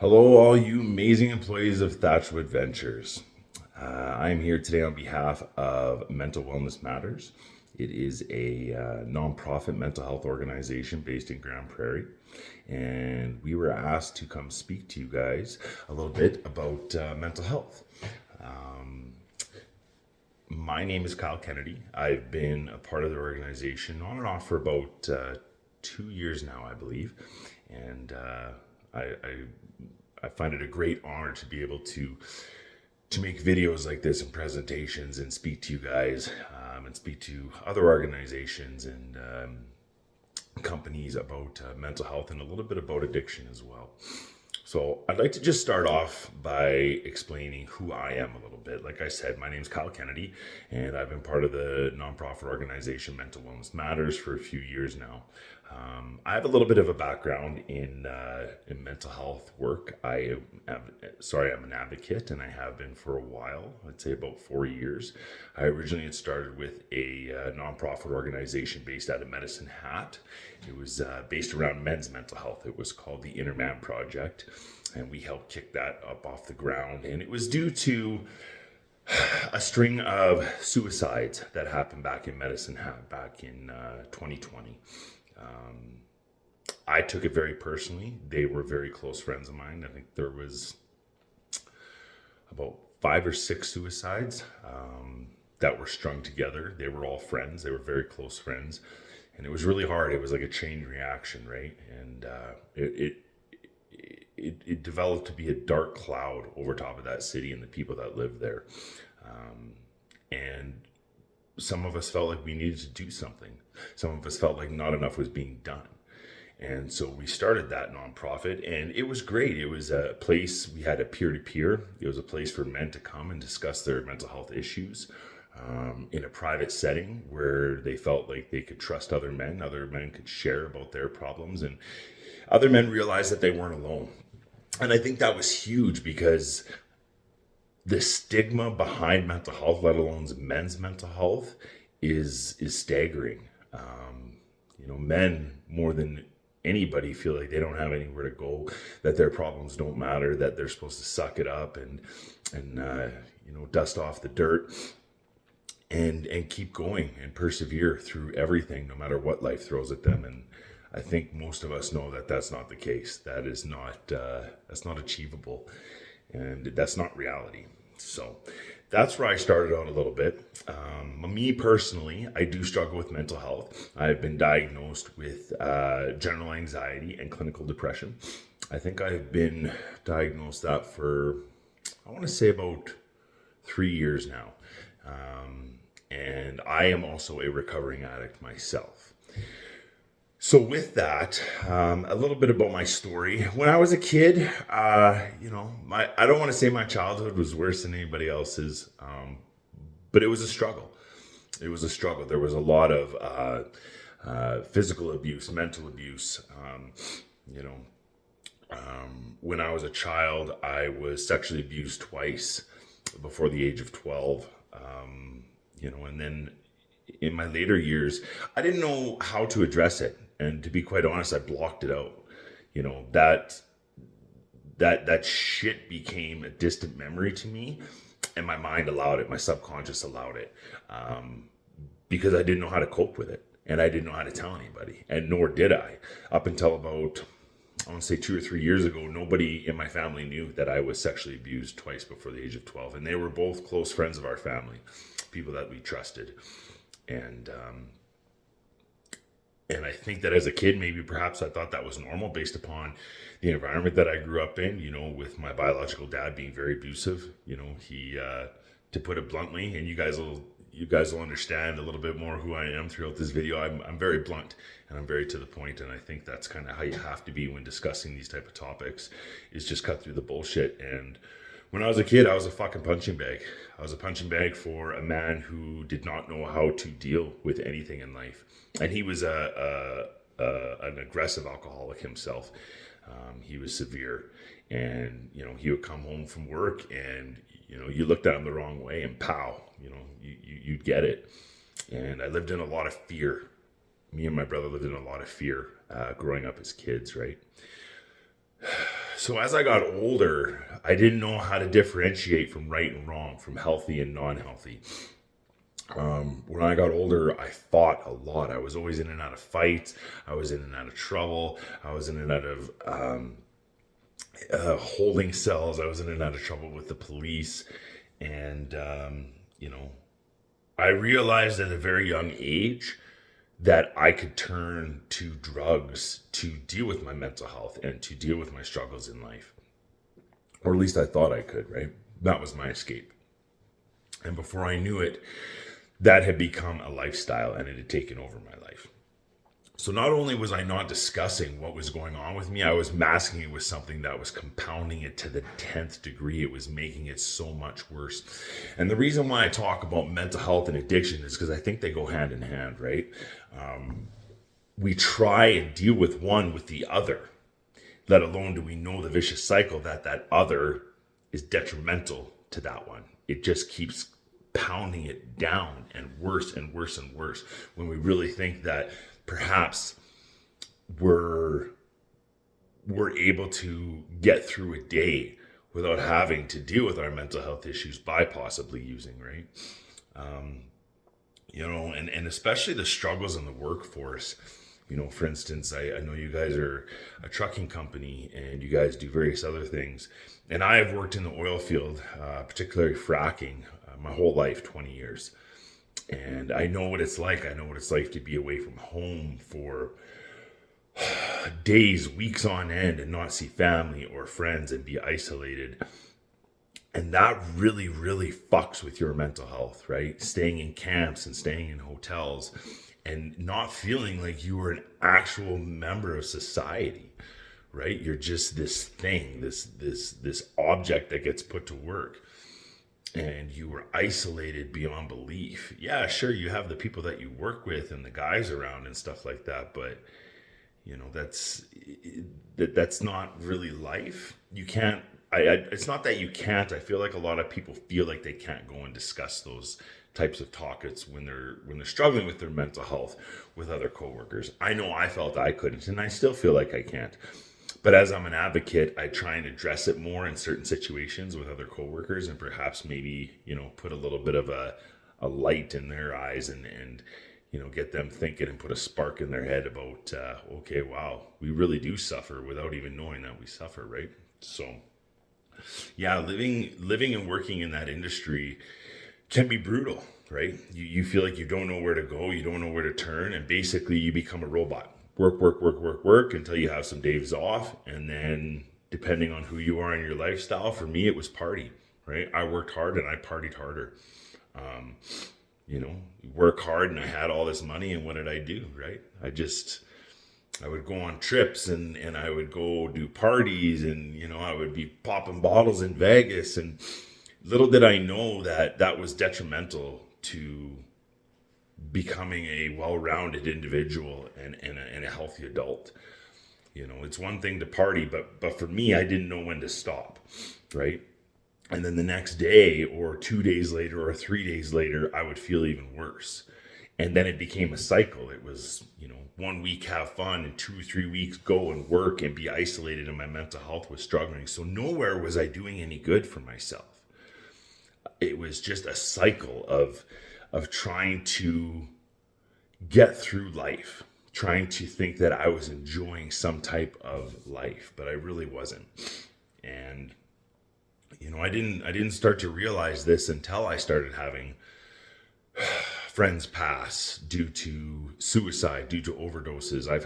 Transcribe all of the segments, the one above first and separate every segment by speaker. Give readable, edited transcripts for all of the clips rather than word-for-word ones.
Speaker 1: Hello, all you amazing employees of Thatchwood Ventures. I'm here today on behalf of Mental Wellness Matters. It is a nonprofit mental health organization based in Grand Prairie. And we were asked to come speak to you guys a little bit about mental health. My name is Kyle Kennedy. I've been a part of the organization on and off for about 2 years now, I believe. And I find it a great honor to be able to make videos like this and presentations and speak to you guys and speak to other organizations and companies about mental health and a little bit about addiction as well. So I'd like to just start off by explaining who I am a little bit. Like I said, my name is Kyle Kennedy, and I've been part of the nonprofit organization Mental Wellness Matters for a few years now. I have a little bit of a background in mental health work. I'm an advocate, and I have been for a while. I'd say about 4 years. I originally had started with a nonprofit organization based out of Medicine Hat. It was based around men's mental health. It was called the Inner Man Project, and we helped kick that up off the ground. And it was due to a string of suicides that happened back in Medicine Hat back in 2020. I took it very personally. They were very close friends of mine. I think there was about 5 or 6 suicides that were strung together. They were all friends. They were very close friends, and it was really hard. It was like a chain reaction, right? And it developed to be a dark cloud over top of that city and the people that lived there. And some of us felt like we needed to do something. Some of us felt like not enough was being done. And so we started that nonprofit, and it was great. It was a place, we had a peer-to-peer. It was a place for men to come and discuss their mental health issues in a private setting where they felt like they could trust other men. Other men could share about their problems, and other men realized that they weren't alone. And I think that was huge because the stigma behind mental health, let alone men's mental health, is staggering. Men more than anybody feel like they don't have anywhere to go, that their problems don't matter, that they're supposed to suck it up and dust off the dirt and keep going and persevere through everything, no matter what life throws at them. And I think most of us know that that's not the case. That is not that's not achievable, and that's not reality. So that's where I started out a little bit. Me personally, I do struggle with mental health. I've been diagnosed with general anxiety and clinical depression. I think I've been diagnosed that for, I want to say about 3 years now. And I am also a recovering addict myself. So with that, a little bit about my story. When I was a kid, I don't want to say my childhood was worse than anybody else's, but it was a struggle. It was a struggle. There was a lot of physical abuse, mental abuse. When I was a child, I was sexually abused twice before the age of 12. And then in my later years, I didn't know how to address it. And to be quite honest, I blocked it out. That shit became a distant memory to me, and my mind allowed it. My subconscious allowed it, because I didn't know how to cope with it, and I didn't know how to tell anybody, and nor did I. Up until about, I want to say 2 or 3 years ago, nobody in my family knew that I was sexually abused twice before the age of 12, and they were both close friends of our family, people that we trusted, and I think that as a kid, maybe perhaps I thought that was normal based upon the environment that I grew up in, with my biological dad being very abusive. He, to put it bluntly, and you guys will understand a little bit more who I am throughout this video. I'm very blunt, and I'm very to the point, and I think that's kind of how you have to be when discussing these type of topics, is just cut through the bullshit. And when I was a kid, I was a fucking punching bag. I was a punching bag for a man who did not know how to deal with anything in life. And he was an aggressive alcoholic himself. He was severe. And, he would come home from work and, you looked at him the wrong way and pow, you'd get it. And I lived in a lot of fear. Me and my brother lived in a lot of fear growing up as kids, right? So as I got older, I didn't know how to differentiate from right and wrong, from healthy and non-healthy. When I got older, I fought a lot. I was always in and out of fights. I was in and out of trouble. I was in and out of holding cells. I was in and out of trouble with the police. And, you know, I realized at a very young age that I could turn to drugs to deal with my mental health and to deal with my struggles in life. Or at least I thought I could, right? That was my escape. And before I knew it, that had become a lifestyle and it had taken over my life. So not only was I not discussing what was going on with me, I was masking it with something that was compounding it to the 10th degree. It was making it so much worse. And the reason why I talk about mental health and addiction is because I think they go hand in hand, right? We try and deal with one with the other, let alone do we know the vicious cycle that other is detrimental to that one. It just keeps pounding it down and worse and worse and worse when we really think that perhaps we're able to get through a day without having to deal with our mental health issues by possibly using, right? And especially the struggles in the workforce. For instance, I know you guys are a trucking company and you guys do various other things. And I have worked in the oil field, particularly fracking, my whole life, 20 years. And I know what it's like. I know what it's like to be away from home for days, weeks on end and not see family or friends and be isolated. And that really, really fucks with your mental health, right? Staying in camps and staying in hotels and not feeling like you were an actual member of society, right? You're just this thing, this object that gets put to work. And you were isolated beyond belief. Yeah, sure, you have the people that you work with and the guys around and stuff like that, but that's not really life. You can't. It's not that you can't. I feel like a lot of people feel like they can't go and discuss those types of topics when they're struggling with their mental health with other coworkers. I know I felt I couldn't, and I still feel like I can't. But as I'm an advocate, I try and address it more in certain situations with other coworkers and perhaps maybe, put a little bit of a light in their eyes and get them thinking and put a spark in their head about, okay, wow, we really do suffer without even knowing that we suffer, right? So, yeah, living and working in that industry can be brutal, right? You feel like you don't know where to go, you don't know where to turn, and basically you become a robot. Work until you have some days off. And then depending on who you are in your lifestyle, for me, it was party, right? I worked hard and I partied harder. Work hard and I had all this money. And what did I do, right? I would go on trips and I would go do parties and, I would be popping bottles in Vegas. And little did I know that was detrimental to becoming a well-rounded individual and a healthy adult. It's one thing to party, but for me, I didn't know when to stop, right? And then the next day or 2 days later or 3 days later, I would feel even worse. And then it became a cycle. It was, 1 week have fun and 2 or 3 weeks go and work and be isolated, and my mental health was struggling. So nowhere was I doing any good for myself. It was just a cycle of trying to get through life, trying to think that I was enjoying some type of life, but I really wasn't. And I didn't start to realize this until I started having friends pass due to suicide, due to overdoses. I've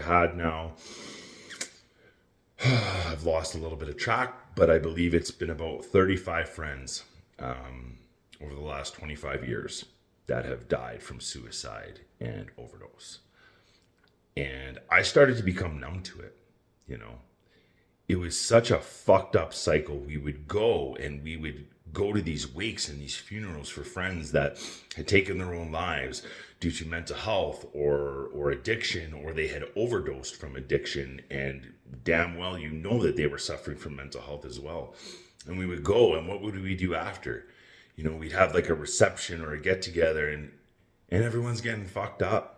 Speaker 1: lost a little bit of track, but I believe it's been about 35 friends over the last 25 years that have died from suicide and overdose. And I started to become numb to it. It was such a fucked up cycle. We would go to these wakes and these funerals for friends that had taken their own lives due to mental health or addiction, or they had overdosed from addiction, and damn well that they were suffering from mental health as well. And we would go, and what would we do after? We'd have like a reception or a get together, and everyone's getting fucked up.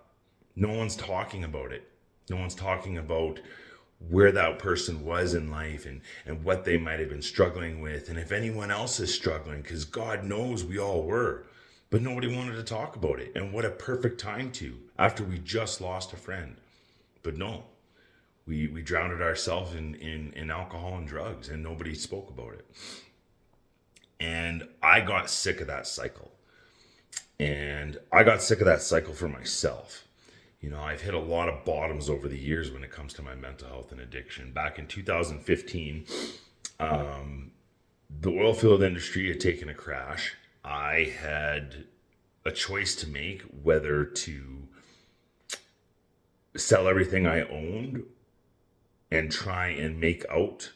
Speaker 1: No one's talking about it. No one's talking about where that person was in life and what they might have been struggling with. And if anyone else is struggling, because God knows we all were, but nobody wanted to talk about it. And what a perfect time to, after we just lost a friend. But no, we drowned ourselves in alcohol and drugs, and nobody spoke about it. And I got sick of that cycle. And I got sick of that cycle for myself. I've hit a lot of bottoms over the years when it comes to my mental health and addiction. Back in 2015, the oil field industry had taken a crash. I had a choice to make whether to sell everything I owned and try and make out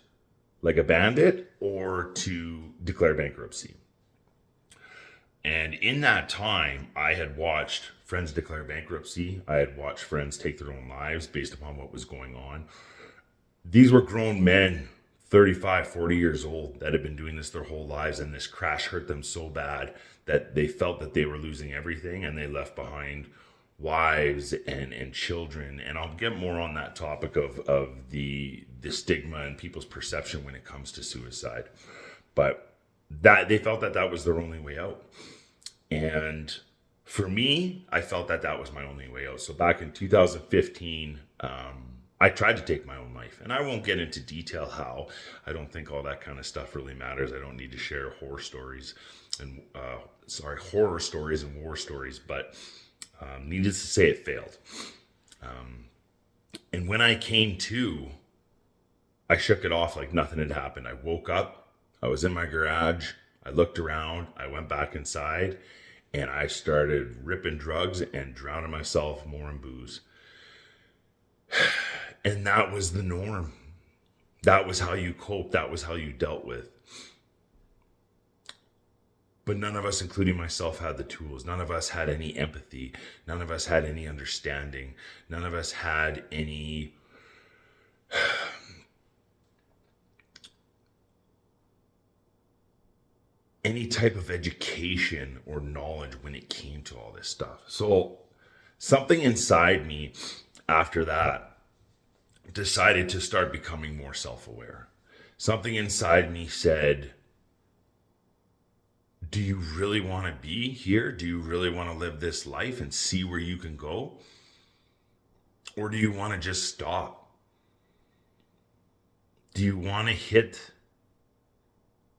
Speaker 1: like a bandit, or to declare bankruptcy. And in that time, I had watched friends declare bankruptcy. I had watched friends take their own lives based upon what was going on. These were grown men, 35, 40 years old, that had been doing this their whole lives, and this crash hurt them so bad that they felt that they were losing everything, and they left behind wives and children. And I'll get more on that topic of the stigma and people's perception when it comes to suicide. But that they felt that was their only way out. And for me, I felt that was my only way out. So back in 2015, I tried to take my own life. And I won't get into detail how. I don't think all that kind of stuff really matters. I don't need to share horror stories and war stories. But needless to say, it failed. And when I came to, I shook it off like nothing had happened. I woke up, I was in my garage, I looked around, I went back inside, and I started ripping drugs and drowning myself more in booze. And that was the norm. That was how you coped. That was how you dealt with. But none of us, including myself, had the tools. None of us had any empathy. None of us had any understanding. None of us had any type of education or knowledge when it came to all this stuff. So something inside me after that decided to start becoming more self-aware. Something inside me said, do you really want to be here? Do you really want to live this life and see where you can go? Or do you want to just stop? Do you want to hit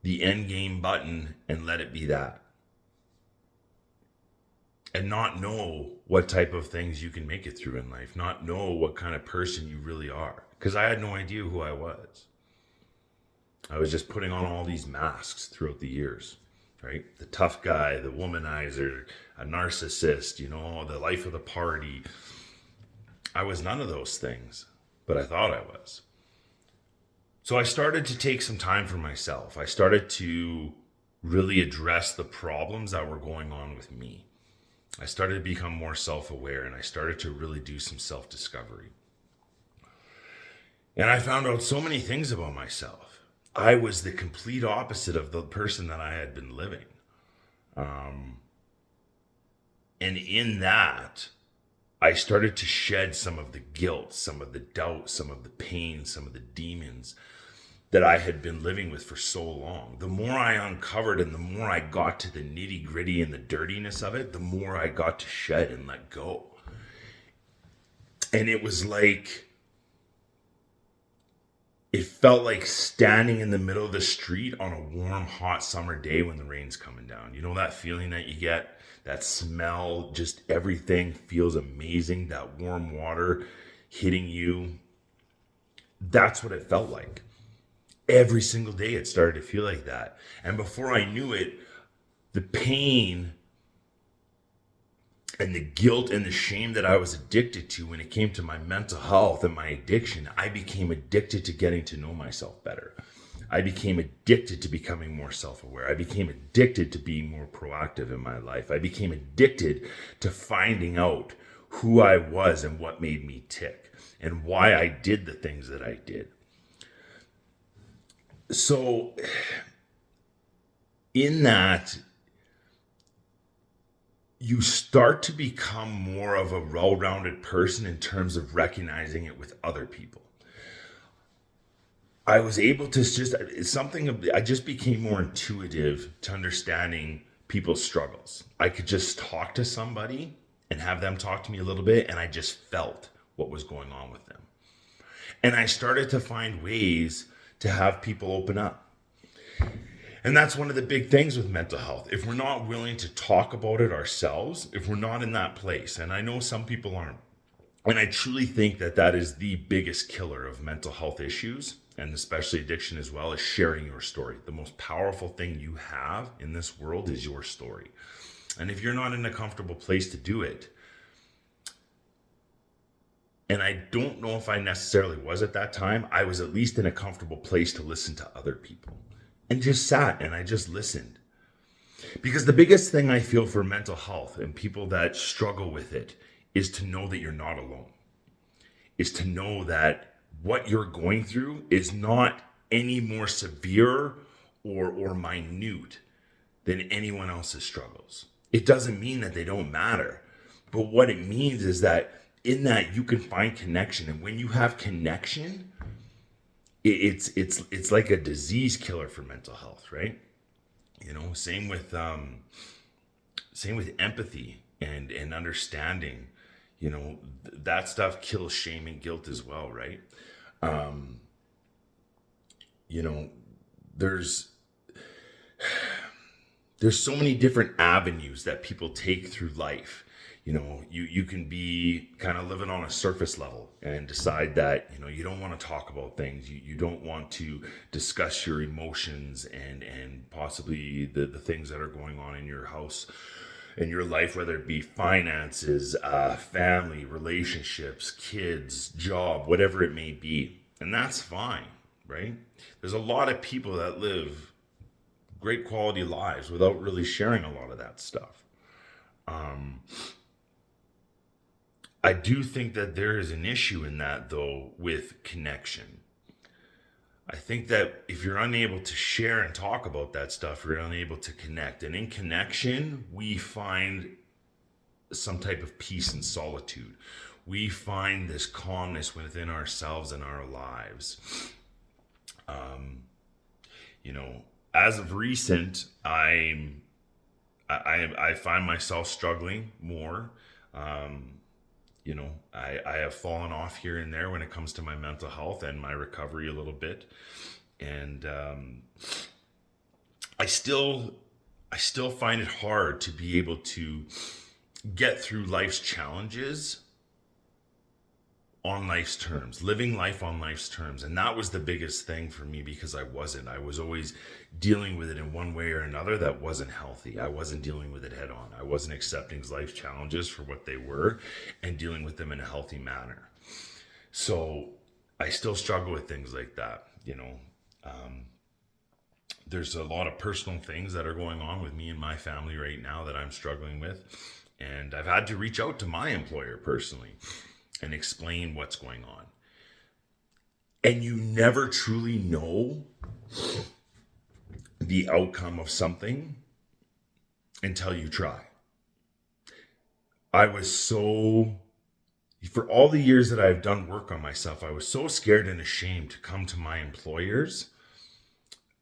Speaker 1: the end game button and let it be that? And not know what type of things you can make it through in life. Not know what kind of person you really are. Because I had no idea who I was. I was just putting on all these masks throughout the years. Right? The tough guy, the womanizer, a narcissist, the life of the party. I was none of those things, but I thought I was. So I started to take some time for myself. I started to really address the problems that were going on with me. I started to become more self-aware, and I started to really do some self-discovery. And I found out so many things about myself. I was the complete opposite of the person that I had been living. And in that, I started to shed some of the guilt, some of the doubt, some of the pain, some of the demons that I had been living with for so long. The more I uncovered and the more I got to the nitty gritty and the dirtiness of it, the more I got to shed and let go. And it was like, it felt like standing in the middle of the street on a warm, hot summer day when the rain's coming down. You know that feeling that you get? That smell, just everything feels amazing. That warm water hitting you. That's what it felt like. Every single day it started to feel like that. And before I knew it, the pain and the guilt and the shame that I was addicted to when it came to my mental health and my addiction, I became addicted to getting to know myself better. I became addicted to becoming more self-aware. I became addicted to being more proactive in my life. I became addicted to finding out who I was and what made me tick and why I did the things that I did. So in that, you start to become more of a well-rounded person in terms of recognizing it with other people. I was able to just, it's something, I just became more intuitive to understanding people's struggles. I could just talk to somebody and have them talk to me a little bit, and I just felt what was going on with them. And I started to find ways to have people open up. And that's one of the big things with mental health. If we're not willing to talk about it ourselves, if we're not in that place, and I know some people aren't, and I truly think that that is the biggest killer of mental health issues, and especially addiction as well, is sharing your story. The most powerful thing you have in this world is your story. And if you're not in a comfortable place to do it, and I don't know if I necessarily was at that time, I was at least in a comfortable place to listen to other people and just sat and I just listened. Because the biggest thing I feel for mental health and people that struggle with it is to know that you're not alone, is to know that what you're going through is not any more severe or minute than anyone else's struggles. It doesn't mean that they don't matter, but what it means is that in that you can find connection, and when you have connection, it's like a disease killer for mental health, right? You know, same with empathy and understanding. You know, that stuff kills shame and guilt as well, right? You know, there's so many different avenues that people take through life. You know, you can be kind of living on a surface level and decide that, you know, you don't want to talk about things. You don't want to discuss your emotions and possibly the things that are going on in your house, in your life, whether it be finances, family, relationships, kids, job, whatever it may be. And that's fine, right? There's a lot of people that live great quality lives without really sharing a lot of that stuff. I do think that there is an issue in that, though, with connection. I think that if you're unable to share and talk about that stuff, you're unable to connect. And in connection, we find some type of peace and solitude. We find this calmness within ourselves and our lives. You know, as of recent, I find myself struggling more. You know, I have fallen off here and there when it comes to my mental health and my recovery a little bit. And I still find it hard to be able to get through life's challenges on life's terms, living life on life's terms. And that was the biggest thing for me, because I was always dealing with it in one way or another that wasn't healthy. I wasn't dealing with it head on. I wasn't accepting life's challenges for what they were and dealing with them in a healthy manner. So I still struggle with things like that. You know, there's a lot of personal things that are going on with me and my family right now that I'm struggling with. And I've had to reach out to my employer personally and explain what's going on. And you never truly know the outcome of something until you try. For all the years that I've done work on myself, I was so scared and ashamed to come to my employers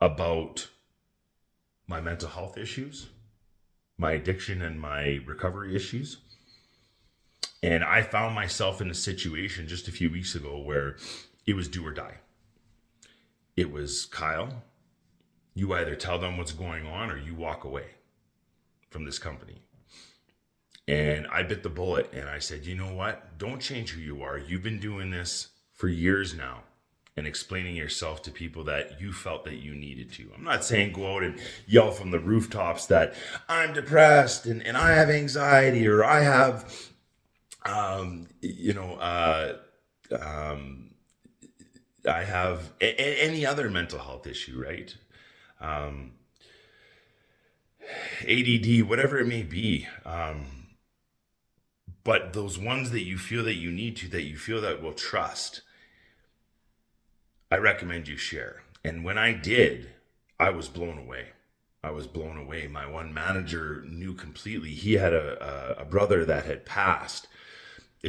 Speaker 1: about my mental health issues, my addiction and my recovery issues. And I found myself in a situation just a few weeks ago where it was do or die. It was, Kyle, you either tell them what's going on or you walk away from this company. And I bit the bullet and I said, you know what? Don't change who you are. You've been doing this for years now and explaining yourself to people that you felt that you needed to. I'm not saying go out and yell from the rooftops that I'm depressed and I have anxiety or I have I have any other mental health issue, right? ADD, whatever it may be. But those ones that you feel that you need to, that you feel that will trust, I recommend you share. And when I did, I was blown away. My one manager knew completely. He had a brother that had passed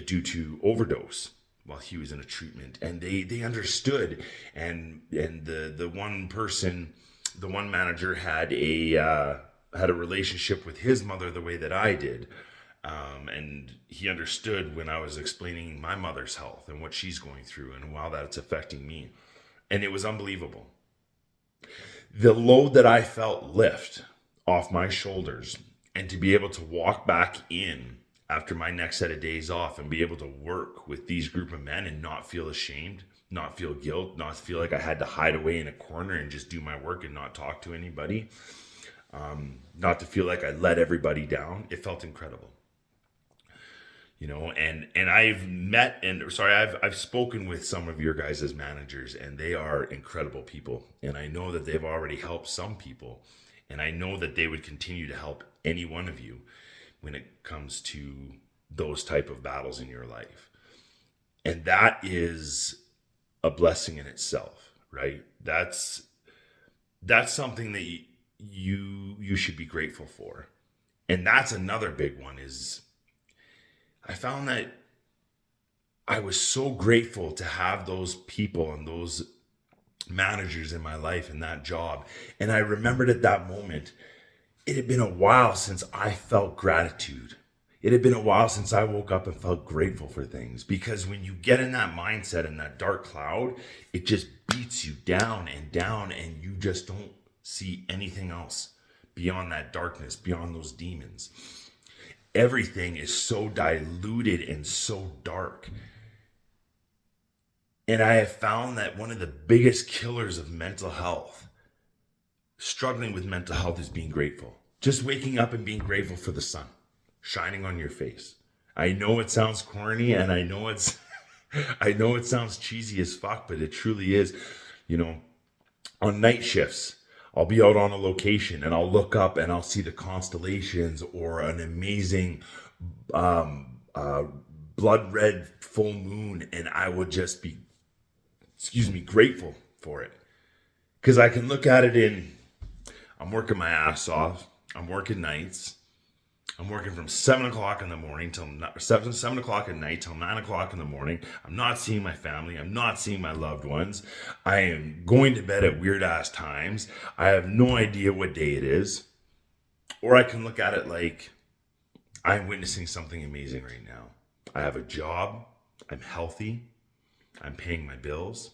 Speaker 1: due to overdose while he was in a treatment, and they understood. And the one person, the one manager had a relationship with his mother the way that I did. And he understood when I was explaining my mother's health and what she's going through and how that's affecting me. And it was unbelievable. The load that I felt lift off my shoulders, and to be able to walk back in after my next set of days off and be able to work with these group of men and not feel ashamed, not feel guilt, not feel like I had to hide away in a corner and just do my work and not talk to anybody, not to feel like I let everybody down. It felt incredible. And I've spoken with some of your guys as managers, and they are incredible people. And I know that they've already helped some people, and I know that they would continue to help any one of you when it comes to those type of battles in your life. And that is a blessing in itself, right? That's something that you should be grateful for. And that's another big one is I found that I was so grateful to have those people and those managers in my life and that job. And I remembered at that moment, it had been a while since I felt gratitude. It had been a while since I woke up and felt grateful for things, because when you get in that mindset and that dark cloud, it just beats you down, and you just don't see anything else beyond that darkness, beyond those demons. Everything is so diluted and so dark. And I have found that one of the biggest killers of mental health, struggling with mental health, is being grateful. Just waking up and being grateful for the sun shining on your face. I know it sounds corny, and I know it sounds cheesy as fuck, but it truly is. On night shifts, I'll be out on a location and I'll look up and I'll see the constellations or an amazing blood red full moon, and I will just be, grateful for it. Because I can look at it I'm working my ass off. I'm working nights. I'm working from 7 o'clock in the morning till 7 o'clock at night till 9 o'clock in the morning. I'm not seeing my family. I'm not seeing my loved ones. I am going to bed at weird ass times. I have no idea what day it is. Or I can look at it like I'm witnessing something amazing right now. I have a job. I'm healthy. I'm paying my bills.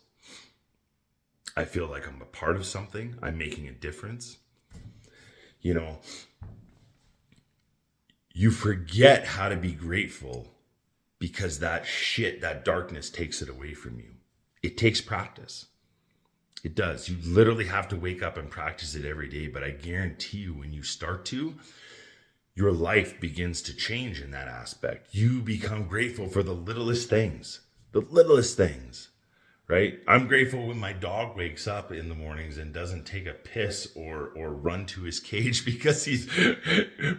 Speaker 1: I feel like I'm a part of something. I'm making a difference. You forget how to be grateful because that darkness takes it away from you. It takes practice. It does. You literally have to wake up and practice it every day. But I guarantee you, when you start to, your life begins to change in that aspect. You become grateful for the littlest things, right? I'm grateful when my dog wakes up in the mornings and doesn't take a piss or run to his cage because he's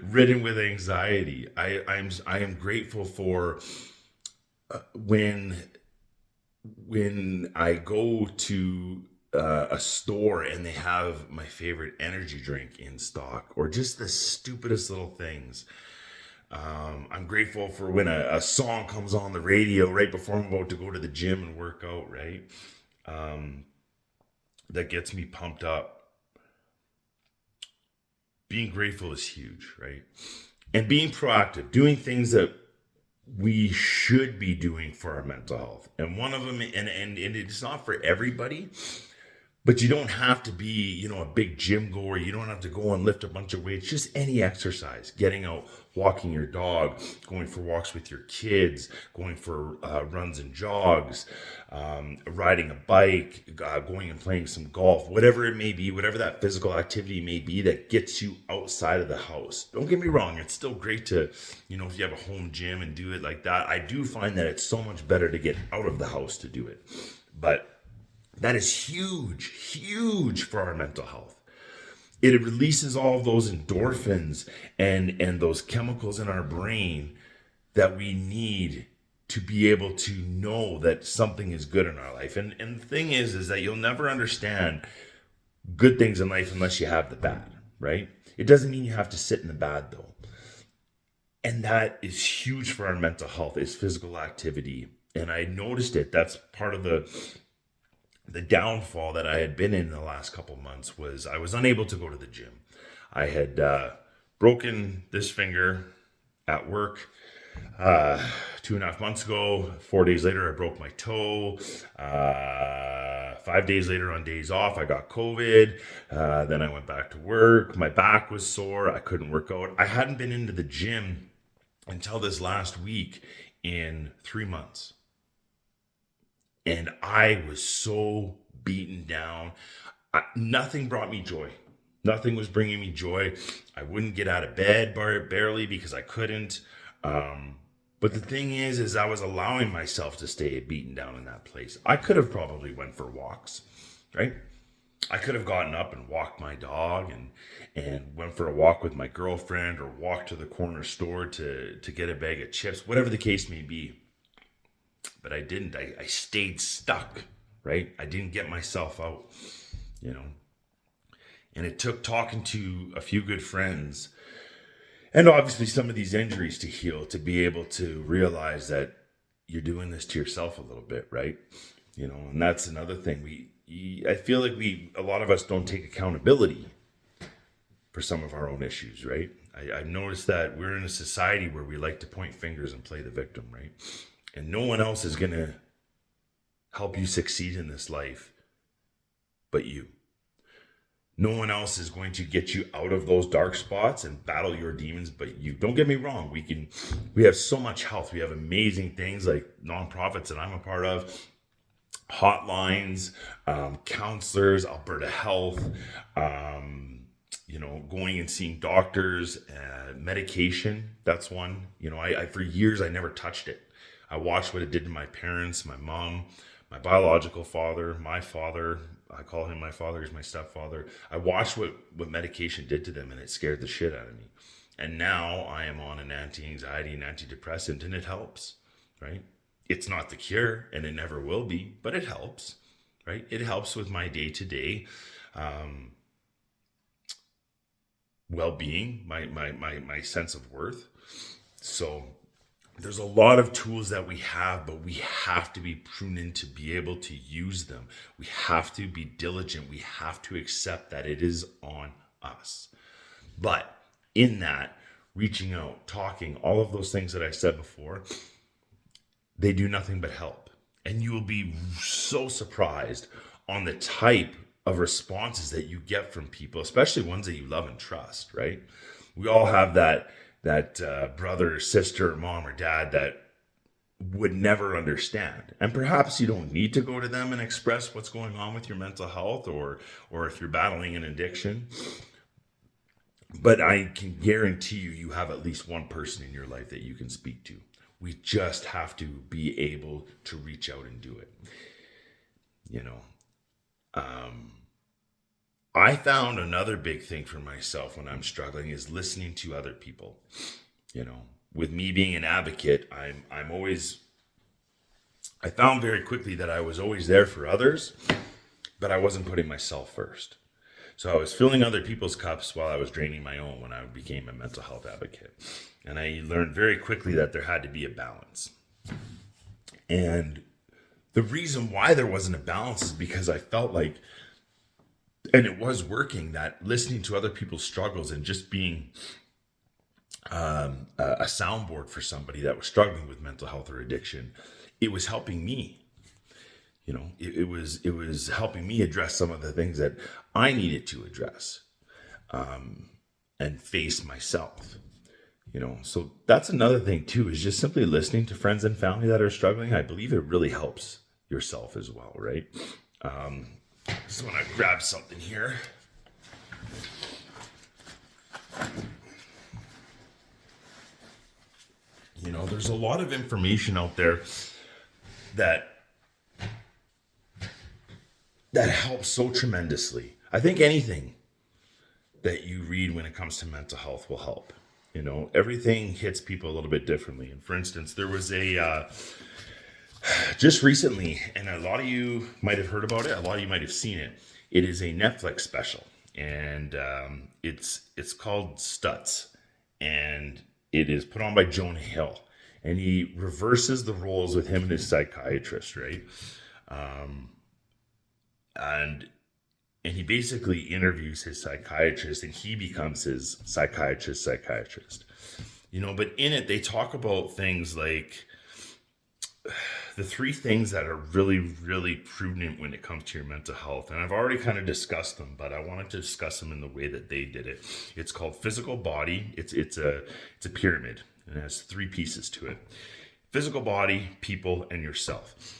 Speaker 1: ridden with anxiety. I am grateful for when I go to a store and they have my favorite energy drink in stock, or just the stupidest little things. I'm grateful for when a song comes on the radio right before I'm about to go to the gym and work out, right? That gets me pumped up. Being grateful is huge, right? And being proactive, doing things that we should be doing for our mental health. And one of them, and it's not for everybody, but you don't have to be, a big gym goer. You don't have to go and lift a bunch of weights. Just any exercise, getting out, walking your dog, going for walks with your kids, going for runs and jogs, riding a bike, going and playing some golf, whatever it may be, whatever that physical activity may be that gets you outside of the house. Don't get me wrong. It's still great to, if you have a home gym and do it like that. I do find that it's so much better to get out of the house to do it. But that is huge for our mental health. It releases all of those endorphins and those chemicals in our brain that we need to be able to know that something is good in our life. And the thing is that you'll never understand good things in life unless you have the bad, right? It doesn't mean you have to sit in the bad though. And that is huge for our mental health, is physical activity. And I noticed it. That's part of the downfall that I had been in the last couple months was I was unable to go to the gym. I had broken this finger at work 2.5 months ago. 4 days later, I broke my toe. 5 days later, on days off, I got COVID. Then I went back to work. My back was sore. I couldn't work out. I hadn't been into the gym until this last week in 3 months. And I was so beaten down. Nothing brought me joy. Nothing was bringing me joy. I wouldn't get out of bed barely because I couldn't. But the thing is I was allowing myself to stay beaten down in that place. I could have probably went for walks, right? I could have gotten up and walked my dog and went for a walk with my girlfriend or walked to the corner store to get a bag of chips, whatever the case may be. But I didn't. I stayed stuck, right? I didn't get myself out, you know. And it took talking to a few good friends and obviously some of these injuries to heal to be able to realize that you're doing this to yourself a little bit, right? You know, and that's another thing. I feel like a lot of us don't take accountability for some of our own issues, right? I've noticed that we're in a society where we like to point fingers and play the victim, right? And no one else is going to help you succeed in this life but you. No one else is going to get you out of those dark spots and battle your demons but you. Don't get me wrong. We have so much health. We have amazing things like nonprofits that I'm a part of, hotlines, counselors, Alberta Health, going and seeing doctors, medication. That's one. I for years, I never touched it. I watched what it did to my parents, my mom, my biological father, my father. I call him my father. He's my stepfather. I watched what medication did to them, and it scared the shit out of me. And now I am on an anti-anxiety and antidepressant, and it helps, right? It's not the cure, and it never will be, but it helps, right? It helps with my day-to-day well-being, my sense of worth. So there's a lot of tools that we have, but we have to be prudent to be able to use them. We have to be diligent. We have to accept that it is on us. But in that, reaching out, talking, all of those things that I said before, they do nothing but help. And you will be so surprised on the type of responses that you get from people, especially ones that you love and trust, right? We all have that brother, sister, mom, or dad that would never understand. And perhaps you don't need to go to them and express what's going on with your mental health or if you're battling an addiction. But I can guarantee you have at least one person in your life that you can speak to. We just have to be able to reach out and do it. I found another big thing for myself when I'm struggling is listening to other people. With me being an advocate, I found very quickly that I was always there for others, but I wasn't putting myself first. So I was filling other people's cups while I was draining my own when I became a mental health advocate. And I learned very quickly that there had to be a balance. And the reason why there wasn't a balance is because I felt like, and it was working, that listening to other people's struggles and just being a soundboard for somebody that was struggling with mental health or addiction, it was helping me. It was helping me address some of the things that I needed to address and face myself. So that's another thing too, is just simply listening to friends and family that are struggling. I believe it really helps yourself as well, right? Just want to grab something here. There's a lot of information out there that helps so tremendously. I think anything that you read when it comes to mental health will help. Everything hits people a little bit differently. And for instance, there was just recently, and a lot of you might have heard about it, a lot of you might have seen it. It is a Netflix special, and it's called Stutz, and it is put on by Jonah Hill. and he reverses the roles with him and his psychiatrist, right? Um, and and he basically interviews his psychiatrist, and he becomes his psychiatrist. But in it they talk about things like the three things that are really, really prudent when it comes to your mental health. And I've already kind of discussed them, but I wanted to discuss them in the way that they did it. It's called physical body. It's a pyramid, and it has three pieces to it: physical body, people, and yourself.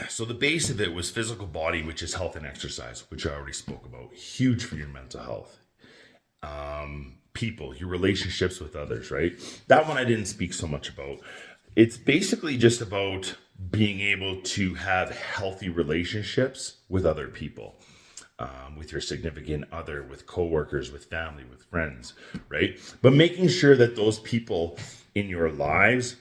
Speaker 1: So the base of it was physical body, which is health and exercise, which I already spoke about. Huge for your mental health. People, your relationships with others, right? That one I didn't speak so much about. It's basically just about being able to have healthy relationships with other people, with your significant other, with coworkers, with family, with friends, right? But making sure that those people in your lives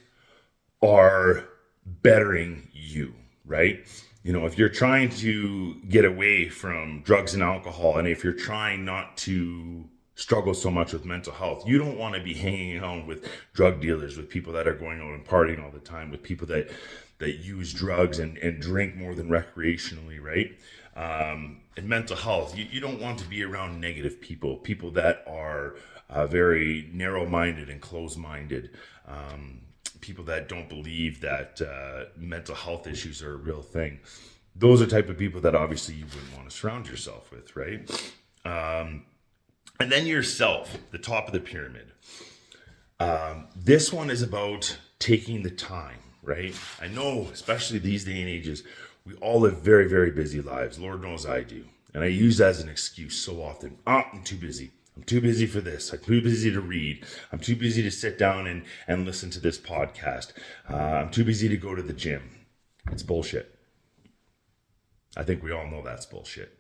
Speaker 1: are bettering you, right? If you're trying to get away from drugs and alcohol, and if you're trying not to struggle so much with mental health, you don't want to be hanging out with drug dealers, with people that are going out and partying all the time, with people that use drugs and drink more than recreationally, right? And mental health, you don't want to be around negative people that are very narrow-minded and close-minded, people that don't believe that mental health issues are a real thing. Those are the type of people that obviously you wouldn't want to surround yourself with, right? And then yourself, the top of the pyramid. This one is about taking the time, right? I know, especially these day and ages, we all live very, very busy lives. Lord knows I do. And I use that as an excuse so often. I'm too busy. I'm too busy for this. I'm too busy to read. I'm too busy to sit down and listen to this podcast. I'm too busy to go to the gym. It's bullshit. I think we all know that's bullshit.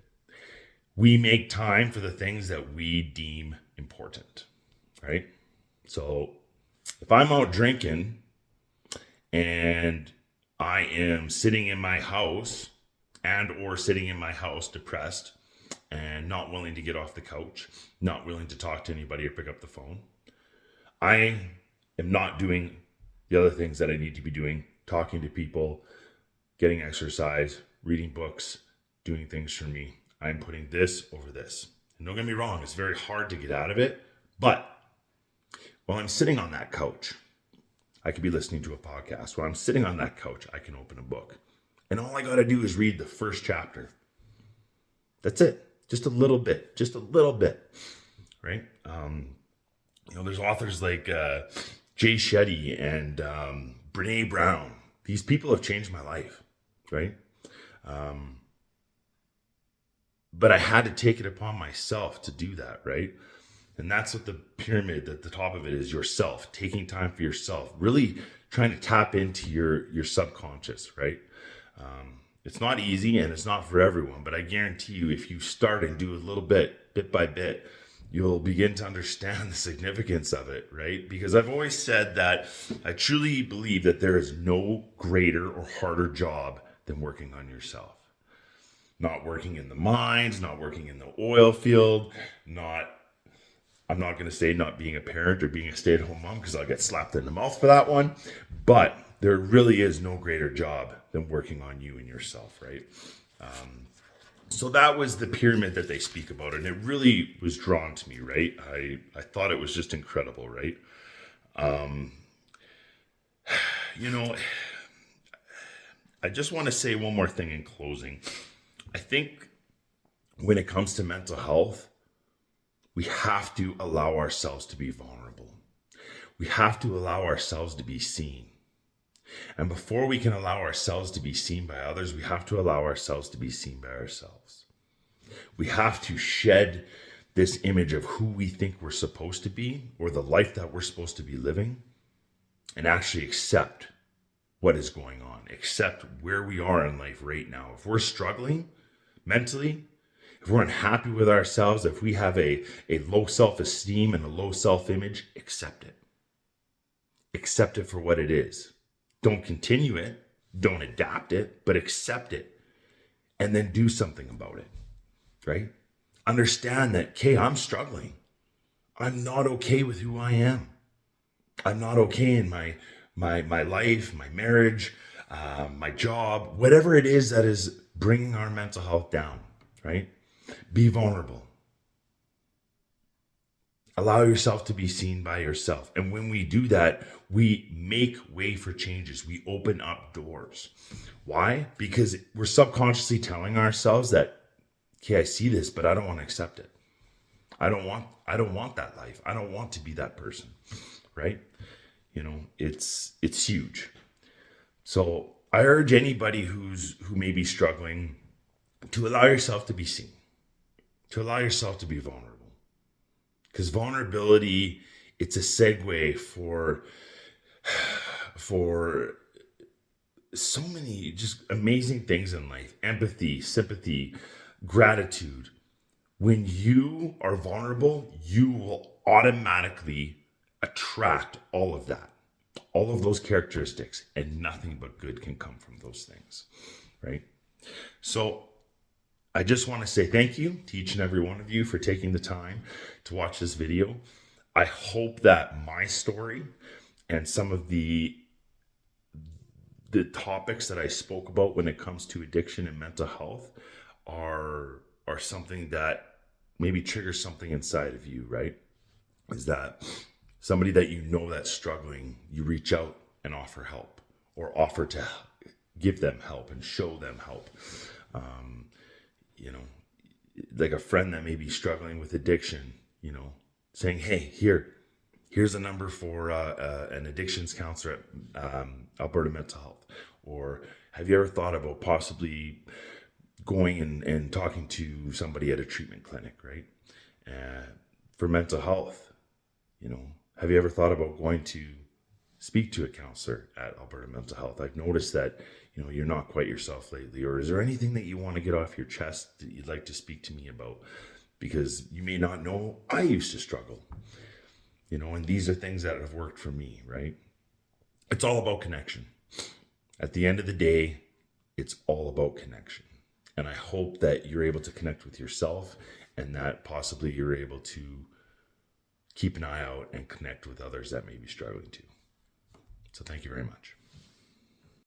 Speaker 1: We make time for the things that we deem important, right? So if I'm out drinking and I am sitting in my house or sitting in my house depressed and not willing to get off the couch, not willing to talk to anybody or pick up the phone, I am not doing the other things that I need to be doing: talking to people, getting exercise, reading books, doing things for me. I'm putting this over this. And don't get me wrong, it's very hard to get out of it. But while I'm sitting on that couch, I could be listening to a podcast. While I'm sitting on that couch, I can open a book. And all I got to do is read the first chapter. That's it. Just a little bit. Right? There's authors like Jay Shetty and Brene Brown. These people have changed my life, right? But I had to take it upon myself to do that, right? And that's what the pyramid at the top of it is: yourself, taking time for yourself, really trying to tap into your subconscious, right? It's not easy and it's not for everyone, but I guarantee you, if you start and do a little bit by bit, you'll begin to understand the significance of it, right? Because I've always said that I truly believe that there is no greater or harder job than working on yourself. Not working in the mines, not working in the oil field, I'm not going to say not being a parent or being a stay-at-home mom, because I'll get slapped in the mouth for that one. But there really is no greater job than working on you and yourself, right? So that was the pyramid that they speak about, and it really was drawn to me, right? I thought it was just incredible, right? I just want to say one more thing in closing. I think when it comes to mental health, we have to allow ourselves to be vulnerable. We have to allow ourselves to be seen. And before we can allow ourselves to be seen by others, we have to allow ourselves to be seen by ourselves. We have to shed this image of who we think we're supposed to be, or the life that we're supposed to be living, and actually accept what is going on, accept where we are in life right now. If we're struggling mentally, if we're unhappy with ourselves, if we have a low self-esteem and a low self-image, accept it. Accept it for what it is. Don't continue it. Don't adapt it, but accept it. And then do something about it, right? Understand that, okay, I'm struggling. I'm not okay with who I am. I'm not okay in my life, my marriage, my job, whatever it is that is bringing our mental health down, right? Be vulnerable. Allow yourself to be seen by yourself. And when we do that, we make way for changes. We open up doors. Why? Because we're subconsciously telling ourselves that, okay, I see this, but I don't want to accept it. I don't want that life. I don't want to be that person. Right? It's huge. So I urge anybody who may be struggling to allow yourself to be seen, to allow yourself to be vulnerable. Because vulnerability, it's a segue for so many just amazing things in life: empathy, sympathy, gratitude. When you are vulnerable, you will automatically attract all of that, all of those characteristics, and nothing but good can come from those things, right? So I just want to say thank you to each and every one of you for taking the time to watch this video. I hope that my story and some of the topics that I spoke about when it comes to addiction and mental health are something that maybe triggers something inside of you, right? Is that somebody that you know that's struggling, you reach out and offer help, or offer to give them help and show them help. Um, you know, like a friend that may be struggling with addiction, saying, hey, here's a number for an addictions counselor at Alberta Mental Health. Or have you ever thought about possibly going and talking to somebody at a treatment clinic, right? For mental health, have you ever thought about going to speak to a counselor at Alberta Mental Health? I've noticed that, you're not quite yourself lately. Or is there anything that you want to get off your chest that you'd like to speak to me about? Because you may not know, I used to struggle, and these are things that have worked for me, right? It's all about connection. At the end of the day, it's all about connection. And I hope that you're able to connect with yourself, and that possibly you're able to keep an eye out and connect with others that may be struggling too. So thank you very much.